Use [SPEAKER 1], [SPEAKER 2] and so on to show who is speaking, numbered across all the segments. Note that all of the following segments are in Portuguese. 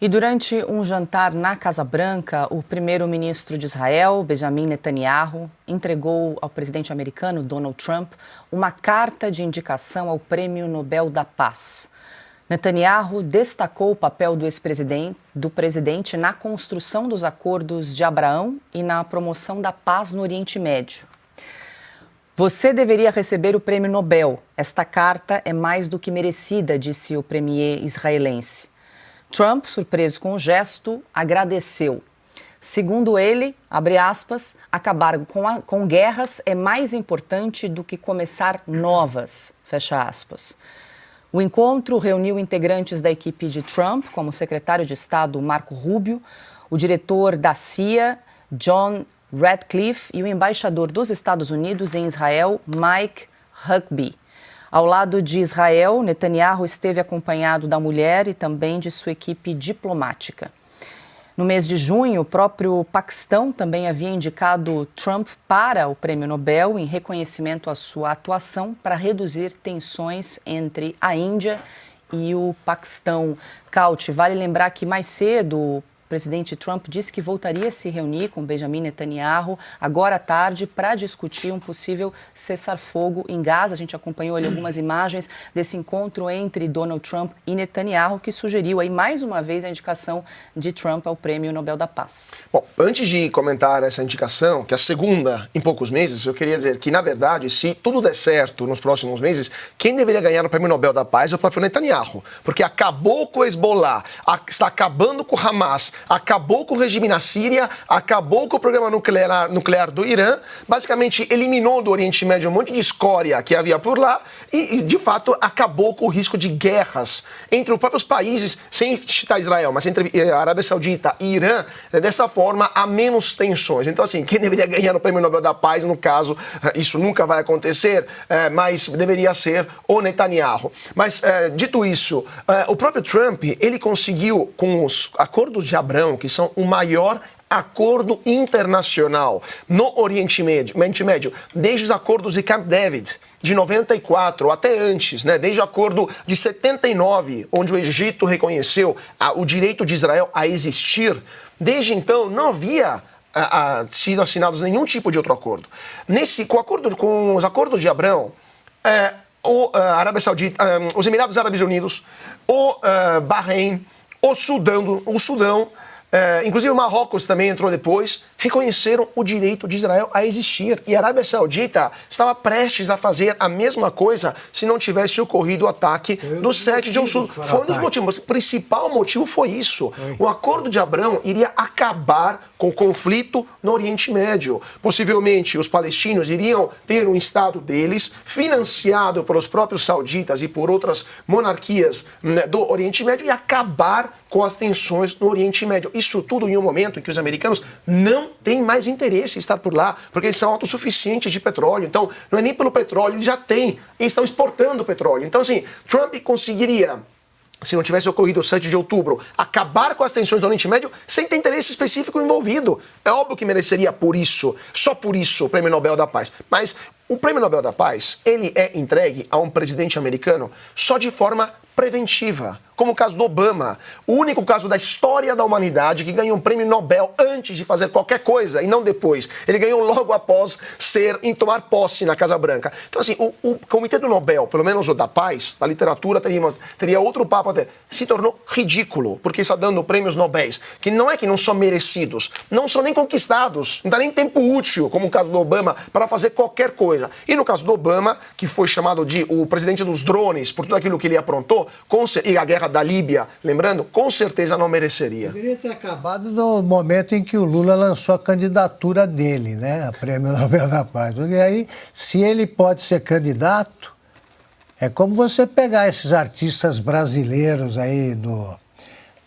[SPEAKER 1] E durante um jantar na Casa Branca, o primeiro-ministro de Israel, Benjamin Netanyahu, entregou ao presidente americano Donald Trump uma carta de indicação ao Prêmio Nobel da Paz. Netanyahu destacou o papel do presidente na construção dos acordos de Abraão e na promoção da paz no Oriente Médio. Você deveria receber o Prêmio Nobel. Esta carta é mais do que merecida, disse o premier israelense. Trump, surpreso com o gesto, agradeceu. Segundo ele, abre aspas, acabar com guerras é mais importante do que começar novas, fecha aspas. O encontro reuniu integrantes da equipe de Trump, como o secretário de Estado Marco Rubio, o diretor da CIA, John Ratcliffe, e o embaixador dos Estados Unidos em Israel, Mike Huckabee. Ao lado de Israel, Netanyahu esteve acompanhado da mulher e também de sua equipe diplomática. No mês de junho, o próprio Paquistão também havia indicado Trump para o Prêmio Nobel em reconhecimento à sua atuação para reduzir tensões entre a Índia e o Paquistão. Caute, vale lembrar que mais cedo o presidente Trump disse que voltaria a se reunir com Benjamin Netanyahu agora à tarde para discutir um possível cessar-fogo em Gaza. A gente acompanhou ali algumas imagens desse encontro entre Donald Trump e Netanyahu, que sugeriu aí mais uma vez a indicação de Trump ao Prêmio Nobel da Paz.
[SPEAKER 2] Bom, antes de comentar essa indicação, que é a segunda em poucos meses, eu queria dizer que, na verdade, se tudo der certo nos próximos meses, quem deveria ganhar o Prêmio Nobel da Paz é o próprio Netanyahu, porque acabou com o Hezbollah, está acabando com o Hamas, acabou com o regime na Síria, acabou com o programa nuclear do Irã, basicamente eliminou do Oriente Médio um monte de escória que havia por lá e, de fato, acabou com o risco de guerras entre os próprios países, sem citar Israel, mas entre a Arábia Saudita e Irã. Dessa forma, há menos tensões. Então, assim, quem deveria ganhar o Prêmio Nobel da Paz, no caso, isso nunca vai acontecer, mas deveria ser o Netanyahu. Mas, dito isso, o próprio Trump, ele conseguiu, com os acordos de Abrão, que são o maior acordo internacional no Oriente Médio, desde os acordos de Camp David, de 94, ou até antes, né? Desde o acordo de 79, onde o Egito reconheceu o direito de Israel a existir. Desde então, não havia sido assinados nenhum tipo de outro acordo. Com os acordos de Abrão, a Arábia Saudita, os Emirados Árabes Unidos, o Bahrein, o Sudão, inclusive o Marrocos também entrou depois, reconheceram o direito de Israel a existir. E a Arábia Saudita estava prestes a fazer a mesma coisa se não tivesse ocorrido o ataque do 7 de outubro. Foi um dos motivos. O principal motivo foi isso. O acordo de Abrão iria acabar com o conflito no Oriente Médio. Possivelmente os palestinos iriam ter um Estado deles, financiado pelos próprios sauditas e por outras monarquias do Oriente Médio, e acabar com as tensões no Oriente Médio. Isso tudo em um momento em que os americanos não têm mais interesse em estar por lá, porque eles são autossuficientes de petróleo. Então, não é nem pelo petróleo, eles já têm, eles estão exportando petróleo. Então, assim, Trump conseguiria, se não tivesse ocorrido o 7 de outubro, acabar com as tensões do Oriente Médio sem ter interesse específico envolvido. É óbvio que mereceria por isso, só por isso, o Prêmio Nobel da Paz. Mas o Prêmio Nobel da Paz, ele é entregue a um presidente americano só de forma preventiva, como o caso do Obama, o único caso da história da humanidade que ganhou um prêmio Nobel antes de fazer qualquer coisa e não depois. Ele ganhou logo após tomar posse na Casa Branca. Então, assim, o Comitê do Nobel, pelo menos o da Paz, da literatura, teria outro papo até, se tornou ridículo, porque está dando prêmios Nobéis, que não é que não são merecidos, não são nem conquistados, não dá nem tempo útil, como o caso do Obama, para fazer qualquer coisa. E no caso do Obama, que foi chamado de o presidente dos drones, por tudo aquilo que ele aprontou, e a guerra da Líbia, lembrando, com certeza não mereceria.
[SPEAKER 3] Deveria ter acabado no momento em que o Lula lançou a candidatura dele, né, a Prêmio Nobel da Paz. Porque aí, se ele pode ser candidato, é como você pegar esses artistas brasileiros aí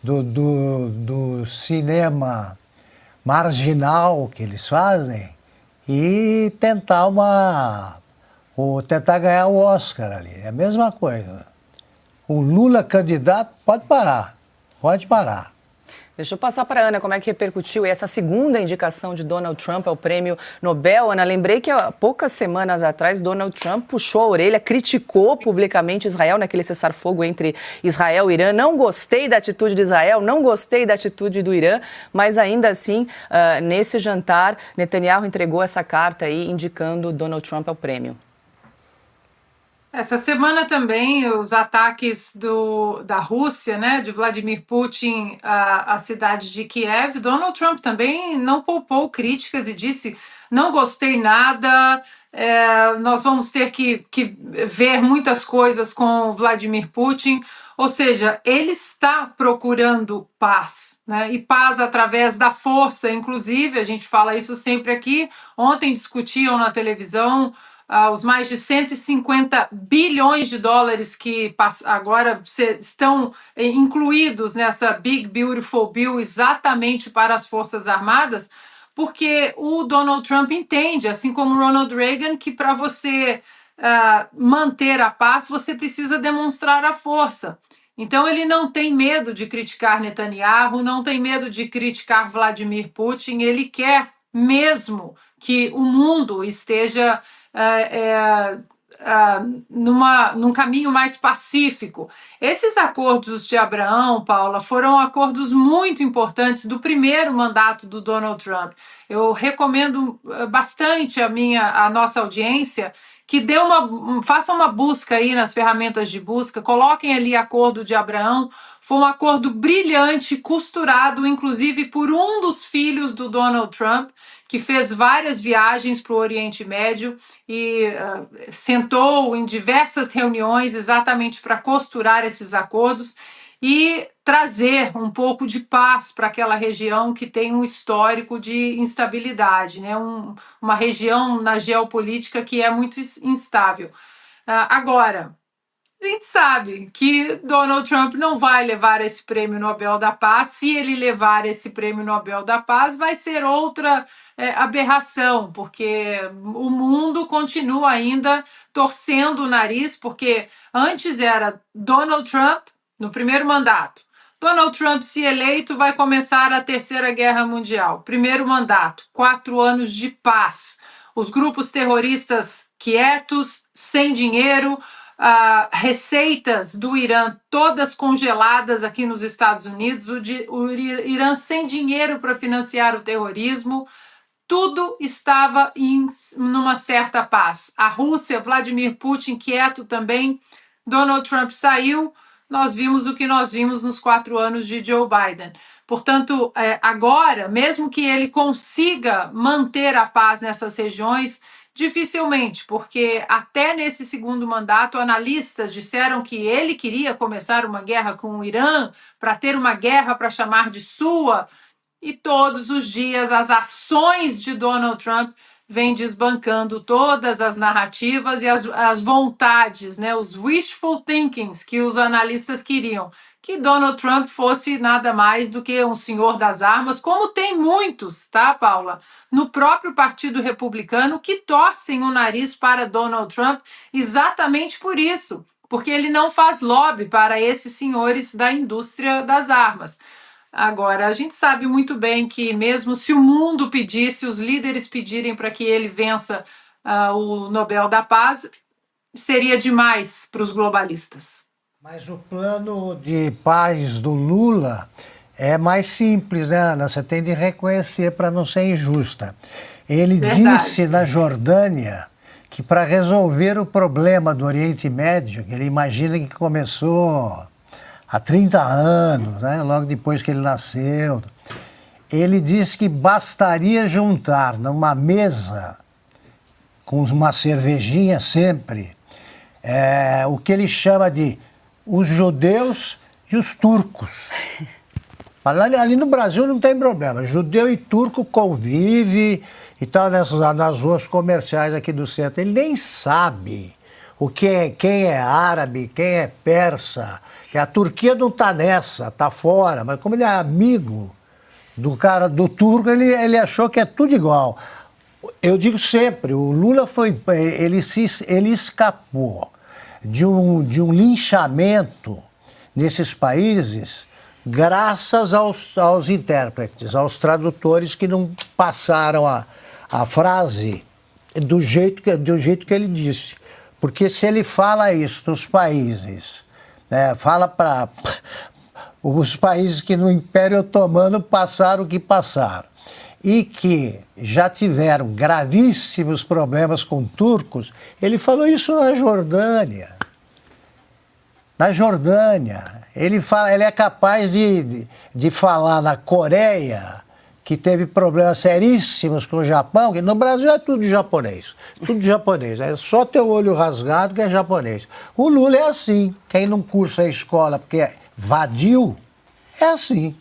[SPEAKER 3] do cinema marginal que eles fazem e tentar ganhar o Oscar ali. É a mesma coisa. O Lula candidato pode parar.
[SPEAKER 1] Deixa eu passar para a Ana como é que repercutiu essa segunda indicação de Donald Trump ao Prêmio Nobel. Ana, lembrei que há poucas semanas atrás Donald Trump puxou a orelha, criticou publicamente Israel naquele cessar-fogo entre Israel e Irã. Não gostei da atitude de Israel, não gostei da atitude do Irã, mas ainda assim, nesse jantar, Netanyahu entregou essa carta aí indicando Donald Trump ao prêmio.
[SPEAKER 4] Essa semana também os ataques da Rússia, né, de Vladimir Putin à cidade de Kiev, Donald Trump também não poupou críticas e disse: não gostei nada, nós vamos ter que ver muitas coisas com Vladimir Putin. Ou seja, ele está procurando paz, né? E paz através da força, inclusive, a gente fala isso sempre aqui. Ontem discutiam na televisão os mais de 150 bilhões de dólares que agora estão incluídos nessa Big Beautiful Bill exatamente para as Forças Armadas, porque o Donald Trump entende, assim como Ronald Reagan, que para você manter a paz, você precisa demonstrar a força. Então ele não tem medo de criticar Netanyahu, não tem medo de criticar Vladimir Putin, ele quer mesmo que o mundo esteja num caminho mais pacífico. Esses acordos de Abraão, Paula, foram acordos muito importantes do primeiro mandato do Donald Trump. Eu recomendo bastante a nossa audiência que façam uma busca aí nas ferramentas de busca, coloquem ali Acordo de Abraão. Foi um acordo brilhante, costurado inclusive por um dos filhos do Donald Trump, que fez várias viagens para o Oriente Médio e sentou em diversas reuniões exatamente para costurar esses acordos e trazer um pouco de paz para aquela região que tem um histórico de instabilidade, né? Uma região na geopolítica que é muito instável. Agora, a gente sabe que Donald Trump não vai levar esse Prêmio Nobel da Paz. Se ele levar esse Prêmio Nobel da Paz, vai ser outra aberração, porque o mundo continua ainda torcendo o nariz, porque antes era Donald Trump no primeiro mandato. Donald Trump, se eleito, vai começar a Terceira Guerra Mundial. Primeiro mandato, 4 anos de paz. Os grupos terroristas quietos, sem dinheiro, receitas do Irã todas congeladas aqui nos Estados Unidos, o Irã sem dinheiro para financiar o terrorismo, tudo estava numa certa paz. A Rússia, Vladimir Putin quieto também, Donald Trump saiu, nós vimos o que nós vimos nos 4 anos de Joe Biden. Portanto, agora, mesmo que ele consiga manter a paz nessas regiões, dificilmente, porque até nesse segundo mandato, analistas disseram que ele queria começar uma guerra com o Irã, para ter uma guerra para chamar de sua, e todos os dias as ações de Donald Trump vêm desbancando todas as narrativas e as vontades, né, os wishful thinkings que os analistas queriam, que Donald Trump fosse nada mais do que um senhor das armas, como tem muitos, tá, Paula? No próprio Partido Republicano que torcem o nariz para Donald Trump exatamente por isso, porque ele não faz lobby para esses senhores da indústria das armas. Agora, a gente sabe muito bem que mesmo se o mundo pedisse, os líderes pedirem para que ele vença o Nobel da Paz, seria demais para os globalistas.
[SPEAKER 3] Mas o plano de paz do Lula é mais simples, né, Ana? Você tem de reconhecer para não ser injusta. Ele disse na Jordânia que para resolver o problema do Oriente Médio, que ele imagina que começou há 30 anos, né, logo depois que ele nasceu, ele disse que bastaria juntar numa mesa, com uma cervejinha sempre, o que ele chama de os judeus e os turcos. Ali no Brasil não tem problema, judeu e turco convive e tal, nas ruas comerciais aqui do centro. Ele nem sabe quem é árabe, quem é persa. Que a Turquia não está nessa, está fora, mas como ele é amigo do turco, ele achou que é tudo igual. Eu digo sempre, o Lula ele escapou de um linchamento nesses países graças aos intérpretes, aos tradutores que não passaram a frase do jeito que ele disse. Porque se ele fala isso nos países, fala para os países que no Império Otomano passaram o que passaram, e que já tiveram gravíssimos problemas com turcos, ele falou isso na Jordânia. Na Jordânia. Ele é capaz de falar na Coreia, que teve problemas seríssimos com o Japão, que no Brasil é tudo japonês. Tudo japonês. É só ter o olho rasgado que é japonês. O Lula é assim. Quem não cursa a escola porque é vadio, é assim.